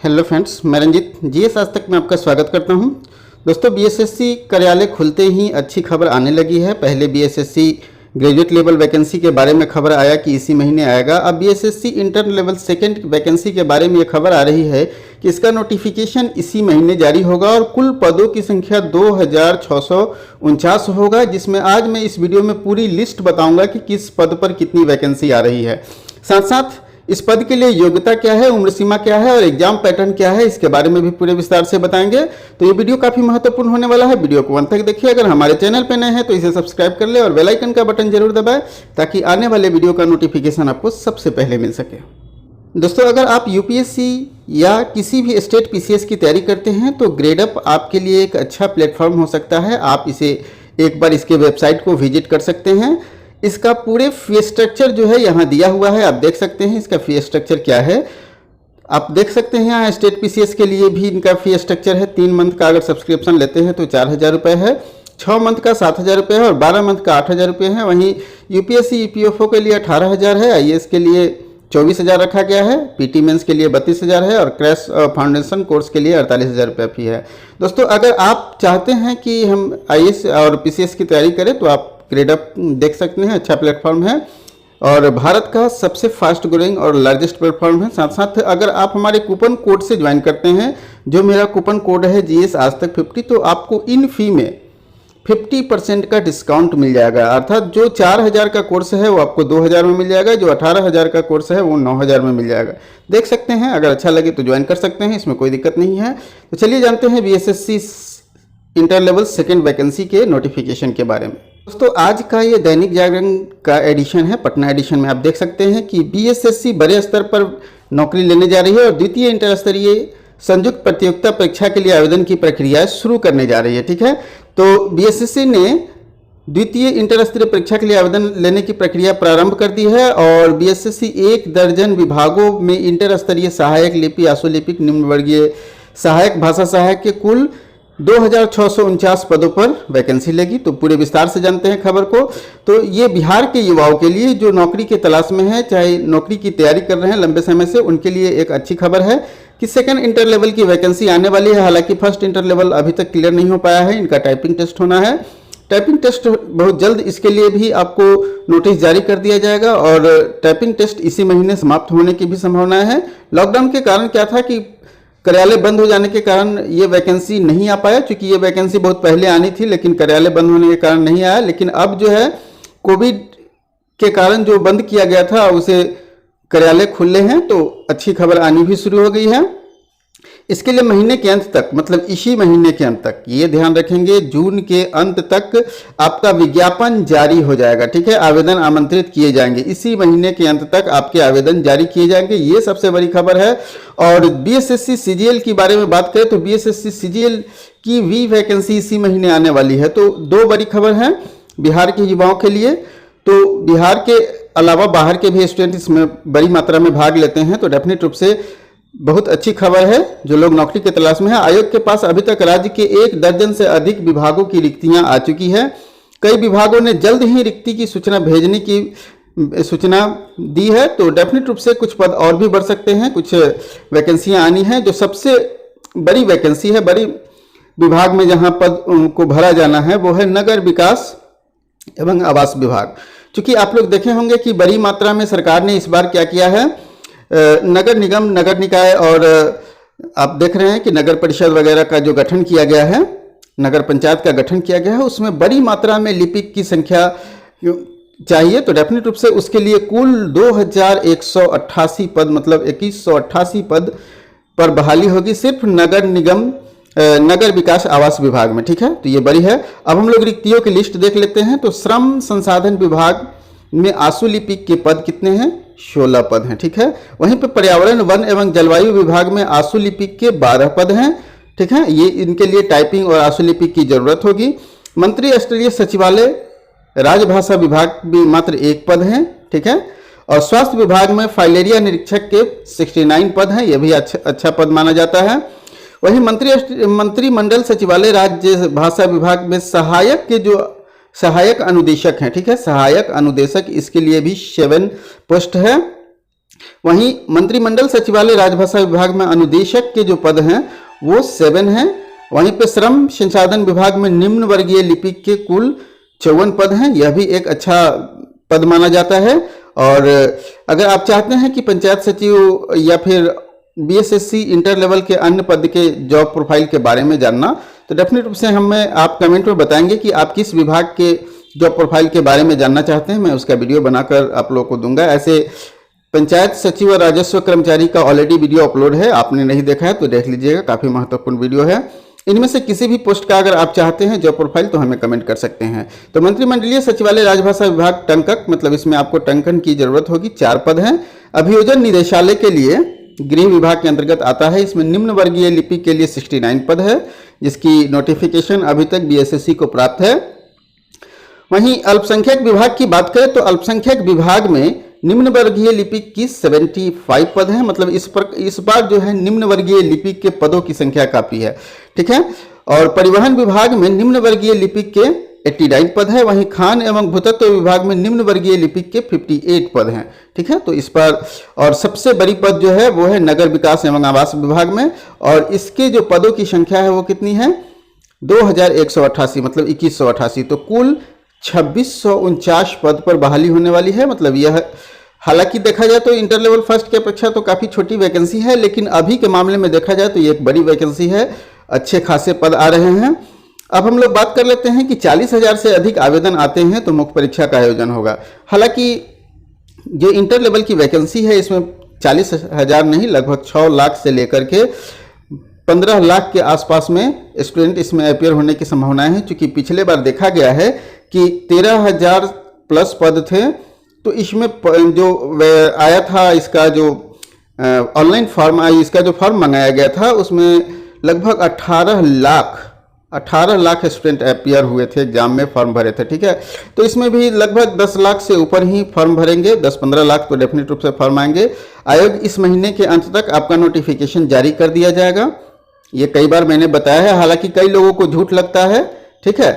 Hello friends, मैं Ranjit GS आज तक में आपका स्वागत करता हूं। दोस्तों, बीएसएससी कार्यालय खुलते ही अच्छी खबर आने लगी है। पहले बीएसएससी ग्रेजुएट लेवल वैकेंसी के बारे में खबर आया कि इसी महीने आएगा। अब BSSC inter level second vacancy के बारे में ये खबर आ रही है कि इसका नोटिफिकेशन इसी महीने जारी होगा और कुल पदों की संख्या 2649 होगा, जिसमें आज मैं इस वीडियो में पूरी लिस्ट बताऊंगा कि किस पद पर कितनी वैकेंसी आ रही है। साथ साथ इस पद के लिए योग्यता क्या है, उम्र सीमा क्या है और एग्जाम पैटर्न क्या है, इसके बारे में भी पूरे विस्तार से बताएंगे। तो ये वीडियो काफी महत्वपूर्ण होने वाला है। वीडियो को अंत तक देखिए। अगर हमारे चैनल पर नए हैं तो इसे सब्सक्राइब कर ले और बेल आइकन का बटन जरूर दबाएं ताकि आने वाले वीडियो का नोटिफिकेशन आपको सबसे पहले मिल सके। दोस्तों, अगर आप यूपीएससी या किसी भी स्टेट पीसीएस की तैयारी करते हैं तो ग्रेडअप आपके लिए एक अच्छा प्लेटफॉर्म हो सकता है। आप इसे एक बार इसके वेबसाइट को विजिट कर सकते हैं। इसका पूरे फी स्ट्रक्चर जो है यहाँ दिया हुआ है, आप देख सकते हैं इसका फी स्ट्रक्चर क्या है। आप देख सकते हैं यहाँ स्टेट पीसीएस के लिए भी इनका फी स्ट्रक्चर है। 3 मंथ का अगर सब्सक्रिप्शन लेते हैं तो 4000 रुपये है, 6 मंथ का 7000 रुपये है और 12 मंथ का 8000 रुपये है। वहीं यूपीएससी ईपीएफओ के लिए 18000 है, आईएएस के लिए 24000 रखा गया है, पीटी मेंस के लिए 32000 है और क्रैश फाउंडेशन कोर्स के लिए 48000 रुपये फी है। दोस्तों, अगर आप चाहते हैं कि हम आईएएस और पीसीएस की तैयारी करें तो आप ग्रेडअप देख सकते हैं, अच्छा प्लेटफॉर्म है और भारत का सबसे फास्ट ग्रोइंग और लार्जेस्ट प्लेटफॉर्म है। साथ साथ अगर आप हमारे कूपन कोड से ज्वाइन करते हैं, जो मेरा कूपन कोड है जीएस आज तक 50, तो आपको इन फी में 50% का डिस्काउंट मिल जाएगा। अर्थात जो 4000 का कोर्स है वो आपको 2000 में मिल जाएगा, जो 18000 का कोर्स है वो 9000 में मिल जाएगा। देख सकते हैं, अगर अच्छा लगे तो ज्वाइन कर सकते हैं, इसमें कोई दिक्कत नहीं है। तो चलिए जानते हैं BSSC inter level second vacancy के नोटिफिकेशन के बारे में। दोस्तों, आज का ये दैनिक जागरण का एडिशन है, पटना एडिशन में आप देख सकते हैं कि बीएसएससी बड़े स्तर पर नौकरी लेने जा रही है और द्वितीय इंटर स्तरीय संयुक्त प्रतियोगिता परीक्षा के लिए आवेदन की प्रक्रिया शुरू करने जा रही है। ठीक है, तो बीएसएससी ने द्वितीय इंटर स्तरीय परीक्षा के लिए आवेदन लेने की प्रक्रिया प्रारंभ कर दी है और बीएसएससी 1 दर्जन विभागों में इंटर स्तरीय सहायक लिपि, आशुलिपिक, निम्न वर्गीय सहायक, भाषा सहायक के कुल 2649 पदों पर वैकेंसी लेगी। तो पूरे विस्तार से जानते हैं खबर को। तो ये बिहार के युवाओं के लिए जो नौकरी की तलाश में है, चाहे नौकरी की तैयारी कर रहे हैं लंबे समय से, उनके लिए एक अच्छी खबर है कि सेकंड इंटर लेवल की वैकेंसी आने वाली है। हालांकि फर्स्ट इंटर लेवल अभी तक क्लियर नहीं हो पाया है, इनका टाइपिंग टेस्ट होना है। टाइपिंग टेस्ट बहुत जल्द, इसके लिए भी आपको नोटिस जारी कर दिया जाएगा और टाइपिंग टेस्ट इसी महीने समाप्त होने की भी संभावना है। लॉकडाउन के कारण क्या था कि कार्यालय बंद हो जाने के कारण ये वैकेंसी नहीं आ पाया, क्योंकि ये वैकेंसी बहुत पहले आनी थी लेकिन कार्यालय बंद होने के कारण नहीं आया। लेकिन अब जो है कोविड के कारण जो बंद किया गया था उसे कार्यालय खुले हैं, तो अच्छी खबर आनी भी शुरू हो गई है। इसके लिए महीने के अंत तक, मतलब इसी महीने के अंत तक, ये ध्यान रखेंगे, जून के अंत तक आपका विज्ञापन जारी हो जाएगा। ठीक है, आवेदन आमंत्रित किए जाएंगे, इसी महीने के अंत तक आपके आवेदन जारी किए जाएंगे। ये सबसे बड़ी खबर है। और बीएसएससी सीजीएल की बारे में बात करें तो बीएसएससी सीजीएल की भी वैकेंसी इसी महीने आने वाली है। तो 2 बड़ी खबर है बिहार के युवाओं के लिए। तो बिहार के अलावा बाहर के भी स्टूडेंट इसमें बड़ी मात्रा में भाग लेते हैं, तो डेफिनेट रूप से बहुत अच्छी खबर है जो लोग नौकरी की तलाश में है। आयोग के पास अभी तक राज्य के 1 दर्जन से अधिक विभागों की रिक्तियां आ चुकी है। कई विभागों ने जल्द ही रिक्ति की सूचना भेजने की सूचना दी है, तो डेफिनेट रूप से कुछ पद और भी बढ़ सकते हैं, कुछ वैकेंसियां आनी हैं। जो सबसे बड़ी वैकेंसी है, बड़ी विभाग में जहां पद को भरा जाना है, वो है नगर विकास एवं आवास विभाग। चूंकि आप लोग देखे होंगे कि बड़ी मात्रा में सरकार ने इस बार क्या किया है, नगर निगम, नगर निकाय और आप देख रहे हैं कि नगर परिषद वगैरह का जो गठन किया गया है, नगर पंचायत का गठन किया गया है, उसमें बड़ी मात्रा में लिपिक की संख्या चाहिए। तो डेफिनेट रूप से उसके लिए कुल 2188 पद, मतलब 2188 पद पर बहाली होगी सिर्फ नगर निगम, नगर विकास आवास विभाग में। ठीक है, तो ये बड़ी है। अब हम लोग रिक्तियों की लिस्ट देख लेते हैं। तो श्रम संसाधन विभाग में आशुलिपिक के पद कितने हैं? 16 पद हैं। ठीक है, वहीं पे पर्यावरण, वन एवं जलवायु विभाग में आशुलिपिक के 12 पद हैं। ठीक है, ये इनके लिए टाइपिंग और आशुलिपिक की जरूरत होगी। मंत्री स्तरीय सचिवालय राजभाषा विभाग भी मात्र 1 पद है। ठीक है, और स्वास्थ्य विभाग में फाइलेरिया निरीक्षक के 69 पद हैं, यह भी अच्छा पद माना जाता है। वहीं मंत्रिमंडल सचिवालय राज्य भाषा विभाग में सहायक के जो सहायक अनुदेशक हैं, ठीक है, सहायक अनुदेशक, इसके लिए भी 7 पोस्ट है। वहीं मंत्रिमंडल सचिवालय राजभाषा विभाग में अनुदेशक के जो पद हैं वो 7 हैं। वहीं पे श्रम संसाधन विभाग में निम्न वर्गीय लिपिक के कुल 54 पद हैं। यह भी एक अच्छा पद माना जाता है। और अगर आप चाहते हैं कि पंचायत सचिव या फिर बीएसएससी इंटर लेवल के अन्य पद के जॉब प्रोफाइल के बारे में जानना, तो डेफिनेट रूप से आप कमेंट में बताएंगे कि आप किस विभाग के जॉब प्रोफाइल के बारे में जानना चाहते हैं। मैं उसका वीडियो बनाकर आप लोगों को दूंगा। ऐसे पंचायत सचिव और राजस्व कर्मचारी का ऑलरेडी वीडियो अपलोड है, आपने नहीं देखा है तो देख लीजिएगा, काफ़ी महत्वपूर्ण वीडियो है। इनमें से किसी भी पोस्ट का अगर आप चाहते हैं जॉब प्रोफाइल तो हमें कमेंट कर सकते हैं। तो मंत्रिमंडलीय सचिवालय राजभाषा विभाग टंकक, मतलब इसमें आपको टंकन की जरूरत होगी, 4 पद हैं। अभियोजन निदेशालय के लिए गृह विभाग के अंतर्गत आता है। इसमें निम्न वर्गीय लिपि के लिए 69 पद है, जिसकी नोटिफिकेशन अभी तक बीएसएससी को प्राप्त है। वहीं अल्पसंख्यक विभाग की बात करें तो अल्पसंख्यक विभाग में निम्न वर्गीय लिपिक की 75 पद हैं। मतलब इस बार जो है निम्न वर्गीय लिपिक के पदों की संख्या काफी है, ठीक है। और परिवहन विभाग में निम्न वर्गीय लिपिक के 89 पद है। वहीं खान एवं भूतत्व विभाग में निम्न वर्गीय लिपिक के 58 पद हैं, ठीक है। तो इस बार और सबसे बड़ी पद जो है वो है नगर विकास एवं आवास विभाग में, और इसके जो पदों की संख्या है वो कितनी है, 2188, मतलब 2188। तो कुल 2649 पद पर बहाली होने वाली है। मतलब यह, हालांकि देखा जाए तो इंटर लेवल फर्स्ट की अपेक्षा तो काफ़ी छोटी वैकेंसी है, लेकिन अभी के मामले में देखा जाए तो ये एक बड़ी वैकेंसी है, अच्छे खासे पद आ रहे हैं। अब हम लोग बात कर लेते हैं कि 40,000 से अधिक आवेदन आते हैं तो मुख्य परीक्षा का आयोजन होगा। हालांकि जो इंटर लेवल की वैकेंसी है इसमें 40,000 नहीं, लगभग 6 लाख से लेकर के 15 लाख के आसपास में स्टूडेंट इसमें अपियर होने की संभावनाएं हैं। क्योंकि पिछले बार देखा गया है कि 13,000 प्लस पद थे, तो इसमें जो आया था, इसका जो ऑनलाइन फॉर्म आई, इसका जो फॉर्म मंगाया गया था उसमें लगभग 18 लाख स्टूडेंट अपियर हुए थे, एग्जाम में फॉर्म भरे थे, ठीक है। तो इसमें भी लगभग 10 लाख से ऊपर ही फॉर्म भरेंगे, 10-15 लाख तो डेफिनेट रूप से फॉर्म आएंगे। आयोग इस महीने के अंत तक आपका नोटिफिकेशन जारी कर दिया जाएगा। ये कई बार मैंने बताया है, हालांकि कई लोगों को झूठ लगता है, ठीक है,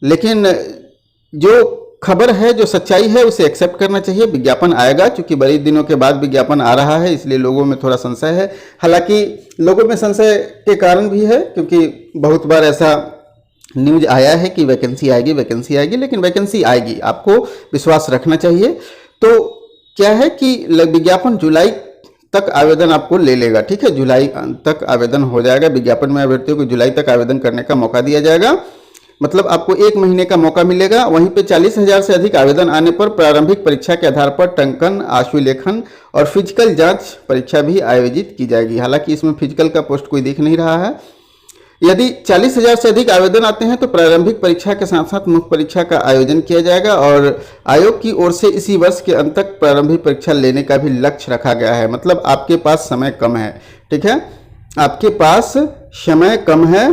लेकिन जो खबर है, जो सच्चाई है, उसे एक्सेप्ट करना चाहिए। विज्ञापन आएगा, क्योंकि बड़े दिनों के बाद विज्ञापन आ रहा है, इसलिए लोगों में थोड़ा संशय है। हालांकि लोगों में संशय के कारण भी है, क्योंकि बहुत बार ऐसा न्यूज आया है कि वैकेंसी आएगी, लेकिन वैकेंसी आएगी, आपको विश्वास रखना चाहिए। तो क्या है कि विज्ञापन जुलाई तक आवेदन आपको ले लेगा, ठीक है, जुलाई तक आवेदन हो जाएगा। विज्ञापन में अभ्यर्थियों को जुलाई तक आवेदन करने का मौका दिया जाएगा, मतलब आपको 1 महीने का मौका मिलेगा। वहीं पे 40,000 से अधिक आवेदन आने पर प्रारंभिक परीक्षा के आधार पर टंकन, आशुलेखन और फिजिकल जांच परीक्षा भी आयोजित की जाएगी। हालांकि इसमें फिजिकल का पोस्ट कोई दिख नहीं रहा है। यदि 40,000 से अधिक आवेदन आते हैं तो प्रारंभिक परीक्षा के साथ साथ मुख्य परीक्षा का आयोजन किया जाएगा, और आयोग की ओर से इसी वर्ष के अंत तक प्रारंभिक परीक्षा लेने का भी लक्ष्य रखा गया है। मतलब आपके पास समय कम है, ठीक है, आपके पास समय कम है,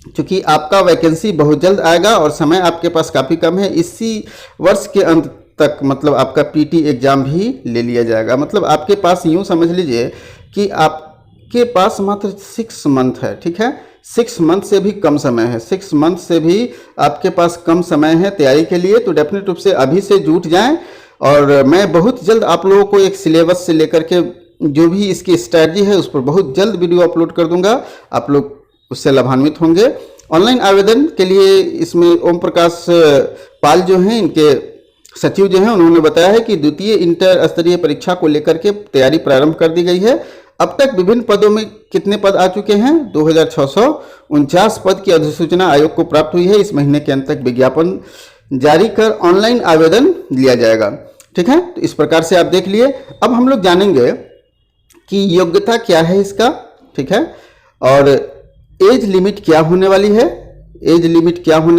क्योंकि आपका वैकेंसी बहुत जल्द आएगा और समय आपके पास काफ़ी कम है। इसी वर्ष के अंत तक मतलब आपका पीटी एग्जाम भी ले लिया जाएगा। मतलब आपके पास यूँ समझ लीजिए कि आपके पास मात्र 6 मंथ है, ठीक है, 6 मंथ से भी कम समय है, 6 मंथ से भी आपके पास कम समय है तैयारी के लिए। तो डेफिनेट रूप से अभी से जुट जाएं, और मैं बहुत जल्द आप लोगों को एक सिलेबस से लेकर के जो भी इसकी स्ट्रैटेजी है उस पर बहुत जल्द वीडियो अपलोड कर दूंगा, आप लोग उससे लाभान्वित होंगे। ऑनलाइन आवेदन के लिए इसमें ओम प्रकाश पाल जो हैं, इनके सचिव जो हैं, उन्होंने बताया है कि द्वितीय इंटर स्तरीय परीक्षा को लेकर के तैयारी प्रारंभ कर दी गई है। अब तक विभिन्न पदों में कितने पद आ चुके हैं, 2649 पद की अधिसूचना आयोग को प्राप्त हुई है। इस महीने के अंत तक विज्ञापन जारी कर ऑनलाइन आवेदन लिया जाएगा, ठीक है। तो इस प्रकार से आप देख लिए। अब हम लोग जानेंगे कि योग्यता क्या है इसका, ठीक है, और एज लिमिट क्या होने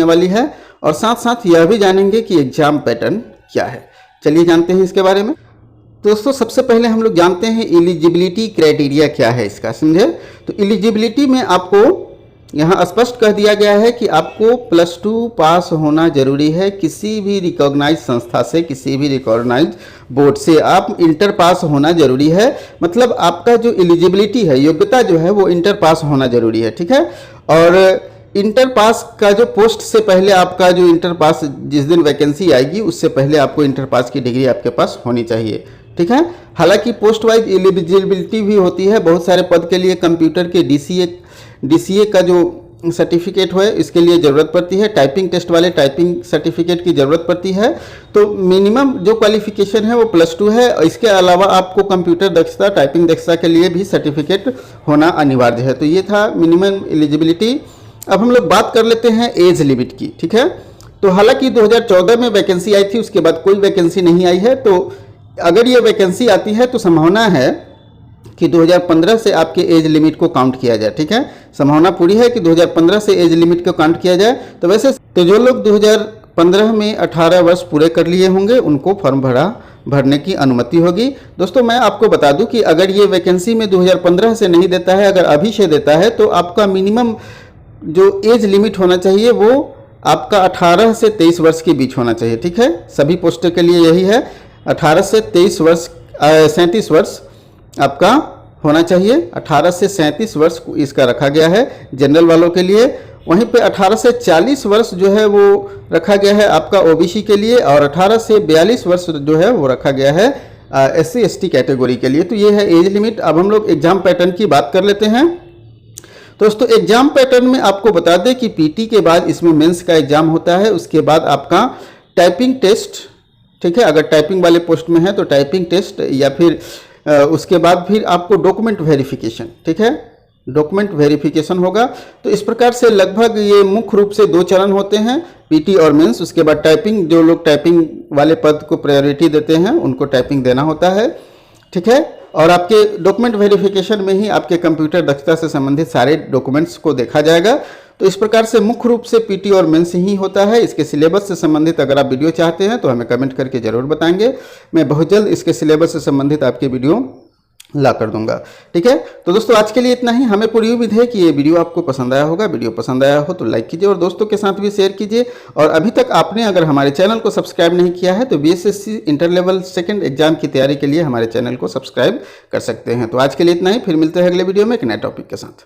वाली है, और साथ साथ यह भी जानेंगे कि एग्जाम पैटर्न क्या है। चलिए जानते हैं इसके बारे में। दोस्तों, सबसे पहले हम लोग जानते हैं एलिजिबिलिटी क्राइटेरिया क्या है इसका, समझे। तो एलिजिबिलिटी में आपको यहाँ स्पष्ट कह दिया गया है कि आपको +2 पास होना जरूरी है, किसी भी रिकॉग्नाइज संस्था से, किसी भी रिकॉग्नाइज बोर्ड से आप इंटर पास होना जरूरी है। मतलब आपका जो एलिजिबिलिटी है, योग्यता जो है, वो इंटर पास होना जरूरी है, ठीक है। और इंटर पास का जो पोस्ट से पहले आपका जो इंटर पास जिस दिन वैकेंसी आएगी उससे पहले आपको इंटर पास की डिग्री आपके पास होनी चाहिए, ठीक है। हालांकि पोस्ट वाइज एलिजिबिलिटी भी होती है, बहुत सारे पद के लिए कंप्यूटर के डीसीए का जो सर्टिफिकेट है इसके लिए ज़रूरत पड़ती है, टाइपिंग टेस्ट वाले टाइपिंग सर्टिफिकेट की ज़रूरत पड़ती है। तो मिनिमम जो क्वालिफिकेशन है वो +2 है। इसके अलावा आपको कंप्यूटर दक्षता, टाइपिंग दक्षता के लिए भी सर्टिफिकेट होना अनिवार्य है। तो ये था मिनिमम एलिजिबिलिटी। अब हम लोग बात कर लेते हैं एज लिमिट की, ठीक है। तो हालांकि 2014 में वैकेंसी आई थी, उसके बाद कोई वैकेंसी नहीं आई है। तो अगर ये वैकेंसी आती है तो संभावना है कि 2015 से आपके एज लिमिट को काउंट किया जाए, ठीक है। संभावना पूरी है कि 2015 से एज लिमिट को काउंट किया जाए। तो वैसे तो जो लोग 2015 में 18 वर्ष पूरे कर लिए होंगे उनको फॉर्म भरने की अनुमति होगी। दोस्तों मैं आपको बता दूं कि अगर ये वैकेंसी में 2015 से नहीं देता है, अगर अभी से देता है, तो आपका मिनिमम जो एज लिमिट होना चाहिए वो आपका 18 से 23 वर्ष के बीच होना चाहिए, ठीक है। सभी पोस्टर के लिए यही है, 18 से 23 वर्ष 37 वर्ष आपका होना चाहिए। 18 से 37 वर्ष इसका रखा गया है जनरल वालों के लिए। वहीं पे 18 से 40 वर्ष जो है वो रखा गया है आपका ओबीसी के लिए, और 18 से 42 वर्ष जो है वो रखा गया है SC ST कैटेगरी के लिए। तो ये है एज लिमिट। अब हम लोग एग्जाम पैटर्न की बात कर लेते हैं। दोस्तों एग्जाम पैटर्न में आपको बता दें कि पीटी के बाद इसमें मेंस का एग्जाम होता है, उसके बाद आपका टाइपिंग टेस्ट, ठीक है। अगर टाइपिंग वाले पोस्ट में है तो टाइपिंग टेस्ट, या फिर उसके बाद फिर आपको डॉक्यूमेंट वेरिफिकेशन, ठीक है, डॉक्यूमेंट वेरिफिकेशन होगा। तो इस प्रकार से लगभग ये मुख्य रूप से 2 चरण होते हैं, पीटी और मेंस। उसके बाद टाइपिंग, जो लोग टाइपिंग वाले पद को प्रायोरिटी देते हैं उनको टाइपिंग देना होता है, ठीक है। और आपके डॉक्यूमेंट वेरिफिकेशन में ही आपके कंप्यूटर दक्षता से संबंधित सारे डॉक्यूमेंट्स को देखा जाएगा। तो इस प्रकार से मुख्य रूप से पीटी और मेंस ही होता है। इसके सिलेबस से संबंधित अगर आप वीडियो चाहते हैं तो हमें कमेंट करके जरूर बताएंगे। मैं बहुत जल्द इसके सिलेबस से संबंधित आपके वीडियो ला कर दूंगा, ठीक है। तो दोस्तों आज के लिए इतना ही। हमें पूरी उम्मीद है कि ये वीडियो आपको पसंद आया होगा। वीडियो पसंद आया हो तो लाइक कीजिए और दोस्तों के साथ भी शेयर कीजिए। और अभी तक आपने अगर हमारे चैनल को सब्सक्राइब नहीं किया है तो BSSC inter level 2nd exam की तैयारी के लिए हमारे चैनल को सब्सक्राइब कर सकते हैं। तो आज के लिए इतना ही, फिर मिलते हैं अगले वीडियो में एक नए टॉपिक के साथ।